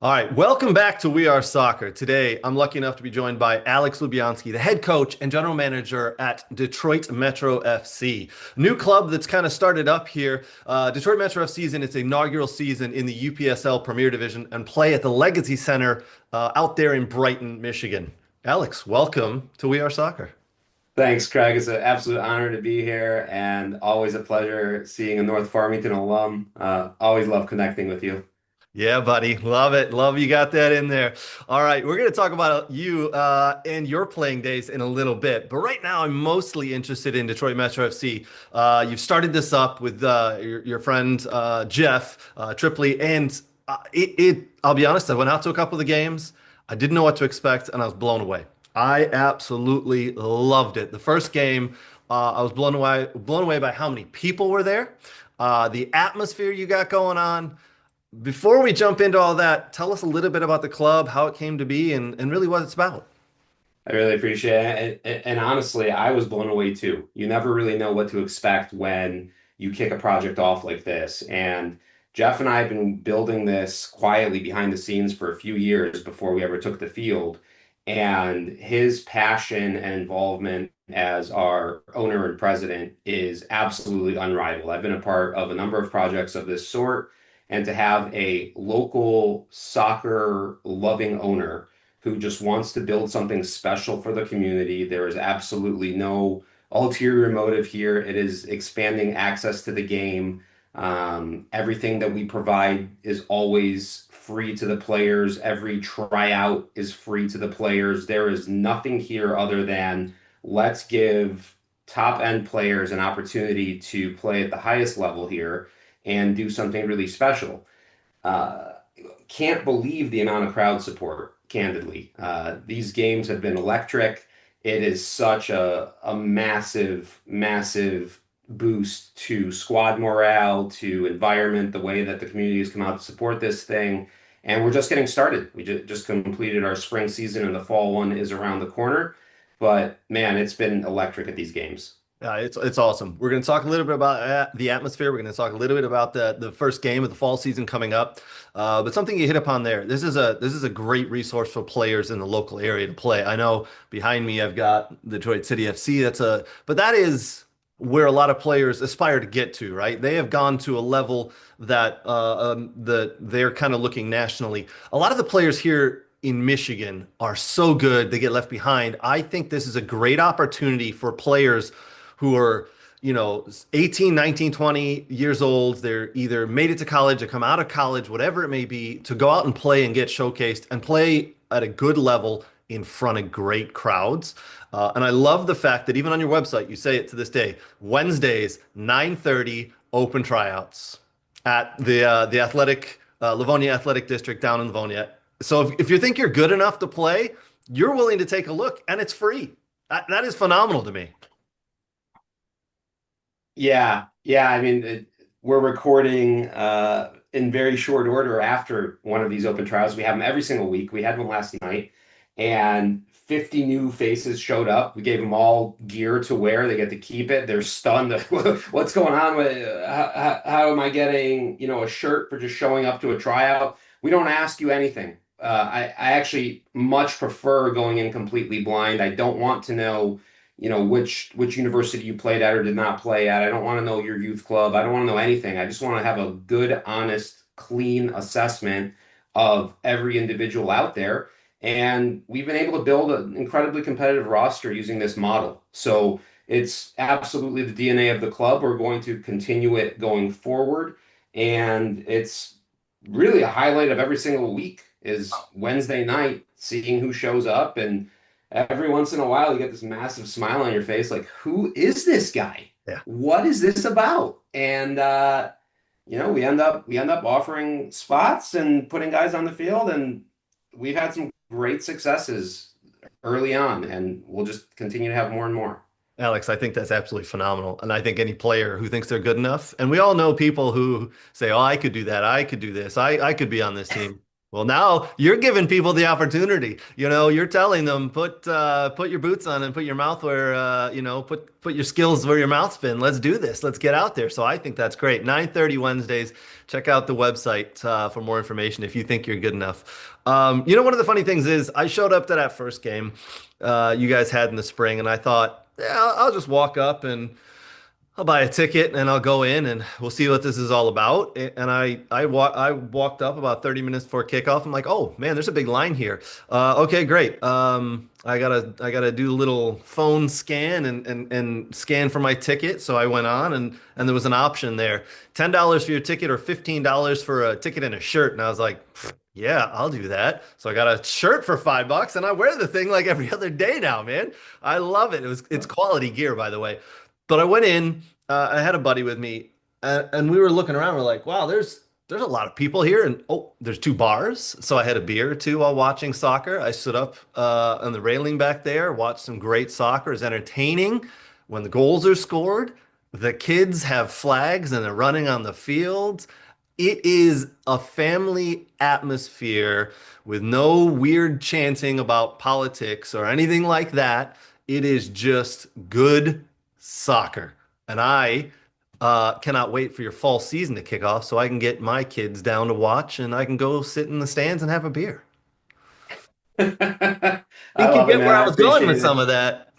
All right, welcome back to We Are Soccer. Today, I'm lucky enough to be joined by Alex Lubyansky, the head coach and general manager at Detroit Metro FC, new club that's kind of started up here. Detroit Metro FC is in its inaugural season in the UPSL Premier Division and play at the Legacy Center out there in Brighton, Michigan. Alex, welcome to We Are Soccer. Thanks, Craig. It's an absolute honor to be here and always a pleasure seeing a North Farmington alum. Always love connecting with you. Yeah, buddy. Love it. Love you got that in there. All right, we're going to talk about you and your playing days in a little bit. But right now, I'm mostly interested in Detroit Metro FC. You've started this up with your friend Jeff Tripley, and I'll be honest, I went out to a couple of the games. I didn't know what to expect, and I was blown away. I absolutely loved it. The first game, I was blown away by how many people were there, the atmosphere you got going on. Before we jump into all that, tell us a little bit about the club, how it came to be, and really what it's about. I really appreciate it. And honestly, I was blown away too. You never really know what to expect when you kick a project off like this. And Jeff and I have been building this quietly behind the scenes for a few years before we ever took the field. And his passion and involvement as our owner and president is absolutely unrivaled. I've been a part of a number of projects of this sort, and to have a local soccer loving owner who just wants to build something special for the community. There is absolutely no ulterior motive here. It is expanding access to the game. Everything that we provide is always free to the players. Every tryout is free to the players. There is nothing here other than let's give top end players an opportunity to play at the highest level here and do something really special. Uh, can't believe the amount of crowd support, candidly. These games have been electric. It is such a massive, massive boost to squad morale, to environment, the way that the community has come out to support this thing. And we're just getting started. We just completed our spring season, and the fall one is around the corner. But man, it's been electric at these games. It's awesome. We're going to talk a little bit about the atmosphere. We're going to talk a little bit about the first game of the fall season coming up. But something you hit upon there. This is a great resource for players in the local area to play. I know behind me I've got the Detroit City FC. But that is where a lot of players aspire to get to, right? They have gone to a level that they're kind of looking nationally. A lot of the players here in Michigan are so good they get left behind. I think this is a great opportunity for players who are, 18, 19, 20 years old. They're either made it to college or come out of college, whatever it may be, to go out and play and get showcased and play at a good level in front of great crowds. And I love the fact that even on your website, you say it to this day, Wednesdays, 9:30, open tryouts at the Livonia Athletic District down in Livonia. So if you think you're good enough to play, you're willing to take a look and it's free. That is phenomenal to me. Yeah, yeah. I mean, we're recording in very short order after one of these open trials. We have them every single week. We had one last night, and 50 new faces showed up. We gave them all gear to wear. They get to keep it. They're stunned. What's going on with how am I getting, a shirt for just showing up to a tryout? We don't ask you anything. I actually much prefer going in completely blind. I don't want to know which university you played at or did not play at. I don't want to know your youth club. I don't want to know anything. I just want to have a good, honest, clean assessment of every individual out there. And we've been able to build an incredibly competitive roster using this model. So it's absolutely the DNA of the club. We're going to continue it going forward. And it's really a highlight of every single week is Wednesday night, seeing who shows up. And every once in a while, you get this massive smile on your face, like, who is this guy? Yeah. What is this about? And we end up offering spots and putting guys on the field, and we've had some great successes early on, and we'll just continue to have more and more. Alex, I think that's absolutely phenomenal. And I think any player who thinks they're good enough, and we all know people who say, oh, I could do that. I could do this. I could be on this team. Well, now you're giving people the opportunity. You're telling them put your boots on and put your mouth where put your skills where your mouth's been. Let's do this. Let's get out there. So I think that's great. 9:30 Wednesdays. Check out the website for more information if you think you're good enough. One of the funny things is I showed up to that first game you guys had in the spring, and I thought, yeah, I'll just walk up and I'll buy a ticket and I'll go in and we'll see what this is all about. And I walked up about 30 minutes before kickoff. I'm like, oh man, there's a big line here. Okay, great. I gotta do a little phone scan and scan for my ticket. So I went on and there was an option there, $10 for your ticket or $15 for a ticket and a shirt. And I was like, yeah, I'll do that. So I got a shirt for $5 and I wear the thing like every other day now, man. I love it. It's quality gear, by the way. But I went in. I had a buddy with me, and we were looking around. We're like, "Wow, there's a lot of people here." And oh, there's two bars. So I had a beer or two while watching soccer. I stood up on the railing back there, watched some great soccer. It's entertaining when the goals are scored. The kids have flags and they're running on the fields. It is a family atmosphere with no weird chanting about politics or anything like that. It is just good soccer. And I cannot wait for your fall season to kick off so I can get my kids down to watch and I can go sit in the stands and have a beer. I Think you love it, get man. where I I was going with appreciate some it. of that.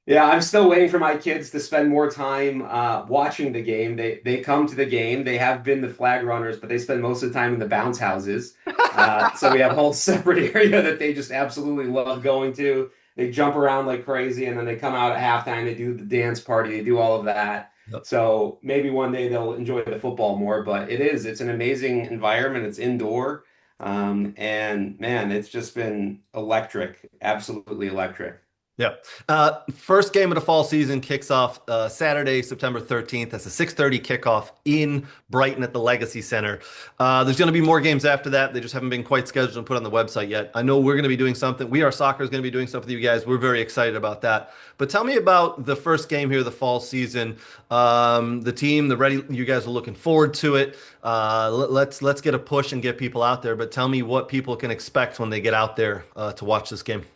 Yeah, I'm still waiting for my kids to spend more time watching the game. They come to the game. They have been the flag runners, but they spend most of the time in the bounce houses. So we have a whole separate area that they just absolutely love going to. They jump around like crazy, and then they come out at halftime. They do the dance party. They do all of that. Yep. So maybe one day they'll enjoy the football more. But it's an amazing environment. It's indoor, and man, it's just been electric. Absolutely electric. Yeah. First game of the fall season kicks off Saturday, September 13th. That's a 6:30 kickoff in Brighton at the Legacy Center. There's going to be more games after that. They just haven't been quite scheduled and put on the website yet. I know we're going to be doing something. We Are Soccer is going to be doing something with you guys. We're very excited about that. But tell me about the first game here of the fall season. The team, the ready. You guys are looking forward to it. Let's get a push and get people out there. But tell me what people can expect when they get out there to watch this game.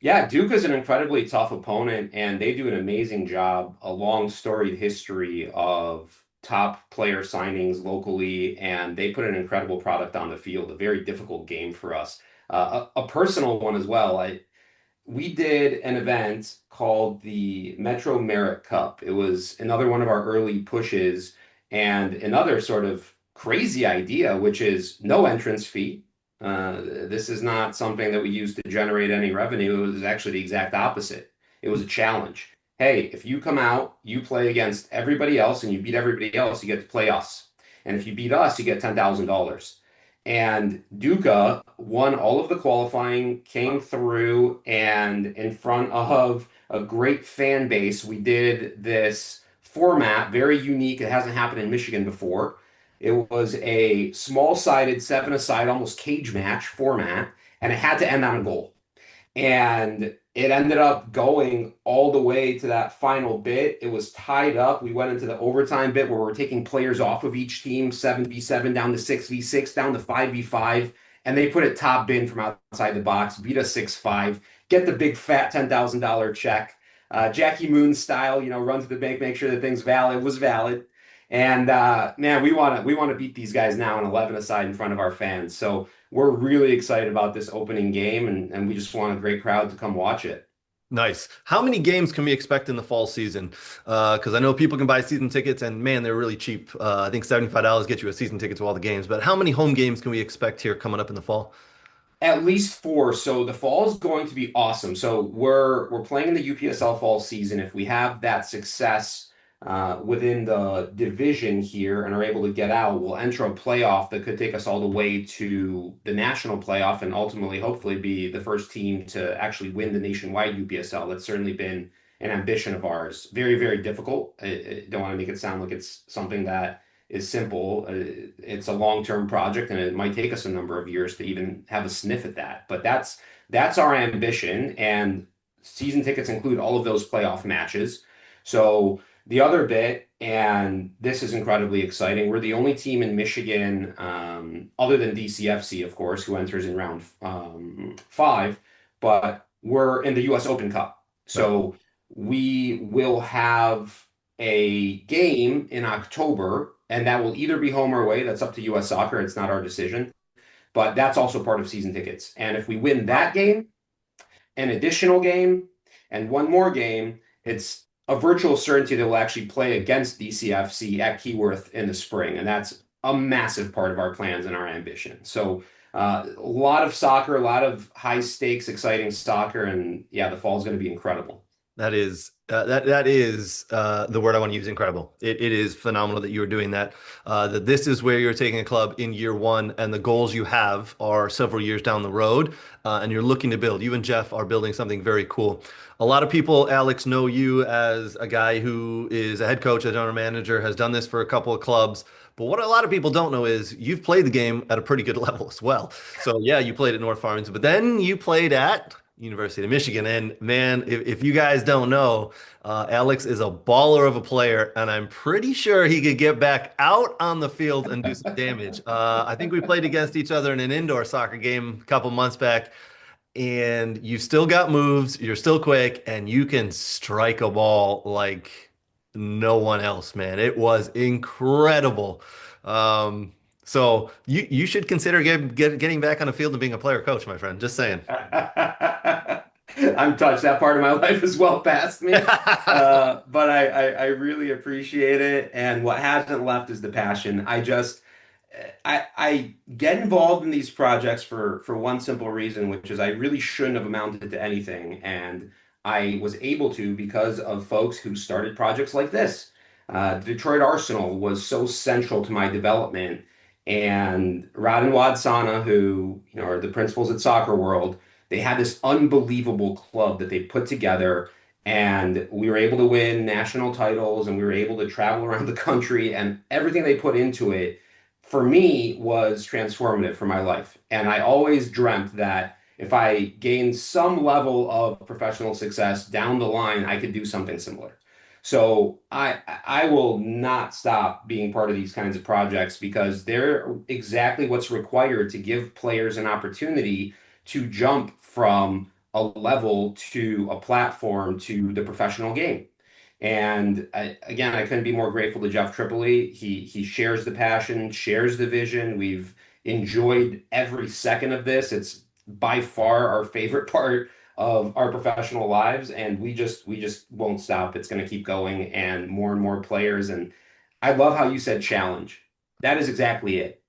Yeah, Duke is an incredibly tough opponent, and they do an amazing job, a long storied history of top player signings locally, and they put an incredible product on the field, a very difficult game for us. A personal one as well. We did an event called the Metro Merit Cup. It was another one of our early pushes and another sort of crazy idea, which is no entrance fee. This is not something that we use to generate any revenue. It was actually the exact opposite. It was a challenge. Hey, if you come out, you play against everybody else and you beat everybody else, you get to play us. And if you beat us, you get $10,000. And Duca won all of the qualifying, came through, and in front of a great fan base, we did this format, very unique. It hasn't happened in Michigan before. It was a small-sided, seven-a-side, almost cage match format, and it had to end on a goal. And it ended up going all the way to that final bit. It was tied up. We went into the overtime bit where we're taking players off of each team, 7v7 down to 6v6, down to 5v5. And they put it top bin from outside the box, beat us 6-5, get the big fat $10,000 check. Jackie Moon style, run to the bank, make sure the thing's valid. It was valid. And man, we want to beat these guys now in 11 aside in front of our fans. So we're really excited about this opening game, and we just want a great crowd to come watch it. Nice. How many games can we expect in the fall season? Because I know people can buy season tickets, and man, they're really cheap. I think $75 gets you a season ticket to all the games. But how many home games can we expect here coming up in the fall? At least four. So the fall is going to be awesome. So we're playing in the UPSL fall season. If we have that success within the division here and are able to get out, we'll enter a playoff that could take us all the way to the national playoff and ultimately, hopefully, be the first team to actually win the nationwide UPSL. That's certainly been an ambition of ours. Very, very difficult. I don't want to make it sound like it's something that is simple. It's a long-term project, and it might take us a number of years to even have a sniff at that. But that's our ambition, and season tickets include all of those playoff matches. So the other bit And this is incredibly exciting. We're the only team in Michigan, other than DCFC, of course, who enters in round five, but we're in the U.S. Open Cup. Right. So we will have a game in October, and that will either be home or away. That's up to U.S. Soccer. It's not our decision, but that's also part of season tickets. And if we win that game, an additional game, and one more game, it's a virtual certainty that we'll actually play against DCFC at Keyworth in the spring. And that's a massive part of our plans and our ambition. So a lot of soccer, a lot of high stakes, exciting soccer. And yeah, the fall is going to be incredible. That is the word I want to use. Incredible. It is phenomenal that you are doing that. That this is where you're taking a club in year one, and the goals you have are several years down the road, and you're looking to build. You and Jeff are building something very cool. A lot of people, Alex, know you as a guy who is a head coach, a general manager, has done this for a couple of clubs. But what a lot of people don't know is you've played the game at a pretty good level as well. So yeah, you played at North Farmington, but then you played at University of Michigan. And man, if you guys don't know, Alex is a baller of a player, and I'm pretty sure he could get back out on the field and do some damage. I think we played against each other in an indoor soccer game a couple months back, and you still got moves, you're still quick, and you can strike a ball like no one else, man. It was incredible. Um, so you should consider getting back on the field and being a player coach, my friend. Just saying. I'm touched. That part of my life is well past me. But I really appreciate it. And what hasn't left is the passion. I get involved in these projects for one simple reason, which is I really shouldn't have amounted to anything. And I was able to because of folks who started projects like this. The Detroit Arsenal was so central to my development. And Rod and Wad Sana, who are the principals at Soccer World, they had this unbelievable club that they put together. And we were able to win national titles and we were able to travel around the country and everything they put into it for me was transformative for my life. And I always dreamt that if I gained some level of professional success down the line, I could do something similar. So I will not stop being part of these kinds of projects because they're exactly what's required to give players an opportunity to jump from a level to a platform to the professional game. And again, I couldn't be more grateful to Jeff Tripoli. He shares the passion, shares the vision. We've enjoyed every second of this. It's by far our favorite part of our professional lives, and we just won't stop. It's going to keep going, and more players. And I love how you said challenge. That is exactly it.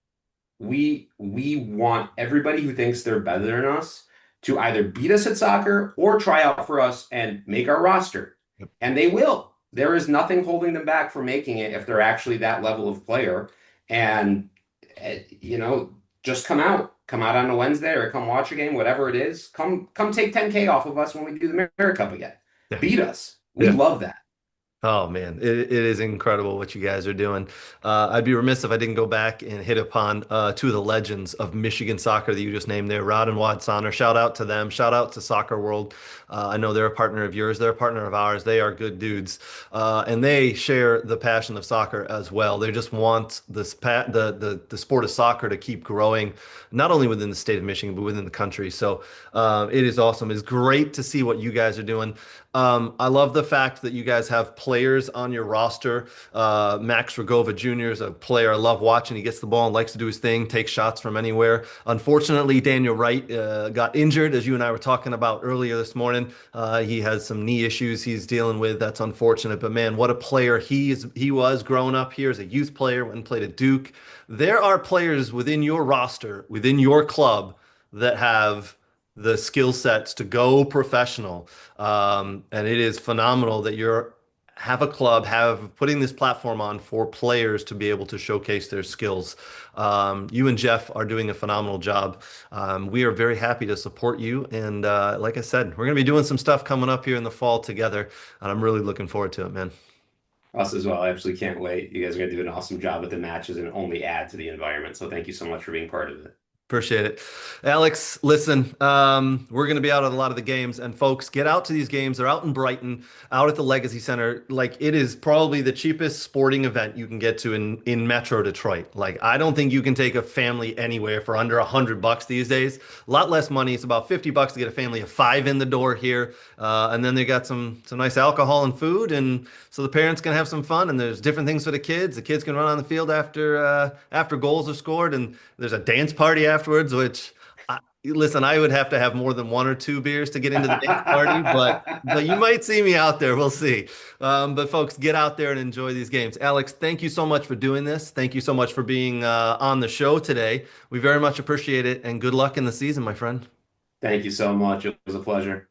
We want everybody who thinks they're better than us to either beat us at soccer or try out for us and make our roster. And they will. There is nothing holding them back from making it if they're actually that level of player. And you know, just come out on a Wednesday or come watch a game, whatever it is. Come take 10K off of us when we do the Mirror Cup again. Yeah. Beat us. We Yeah. love that. Oh man, it is incredible what you guys are doing. I'd be remiss if I didn't go back and hit upon two of the legends of Michigan soccer that you just named there, Rod and Wad Sonner. Shout out to them. Shout out to Soccer World. I know they're a partner of yours. They're a partner of ours. They are good dudes, and they share the passion of soccer as well. They just want the sport of soccer to keep growing, not only within the state of Michigan but within the country. So it is awesome. It's great to see what you guys are doing. I love the fact that you guys have players on your roster. Max Rogova Jr. is a player I love watching. He gets the ball and likes to do his thing, takes shots from anywhere. Unfortunately, Daniel Wright got injured, as you and I were talking about earlier this morning. He has some knee issues he's dealing with. That's unfortunate. But man, what a player he was growing up here as a youth player when played at Duke. There are players within your roster, within your club, that have the skill sets to go professional. And it is phenomenal that you're have a club have putting this platform on for players to be able to showcase their skills. You and Jeff are doing a phenomenal job. We are very happy to support you. And like I said, we're going to be doing some stuff coming up here in the fall together. And I'm really looking forward to it, man. Us as well. I absolutely can't wait. You guys are going to do an awesome job with the matches and only add to the environment. So thank you so much for being part of it. Appreciate it. Alex, listen, we're going to be out at a lot of the games, and folks, get out to these games. They're out in Brighton, out at the Legacy Center. Like, it is probably the cheapest sporting event you can get to in Metro Detroit. Like, I don't think you can take a family anywhere for under $100 these days. A lot less money. It's about $50 to get a family of five in the door here. And then they got some nice alcohol and food, and so the parents can have some fun. And there's different things for the kids. The kids can run on the field after goals are scored, and there's a dance party afterwards, which listen, I would have to have more than one or two beers to get into the dance party, but you might see me out there. We'll see. But folks, get out there and enjoy these games. Alex, thank you so much for doing this. Thank you so much for being on the show today. We very much appreciate it, and good luck in the season, my friend. Thank you so much. It was a pleasure.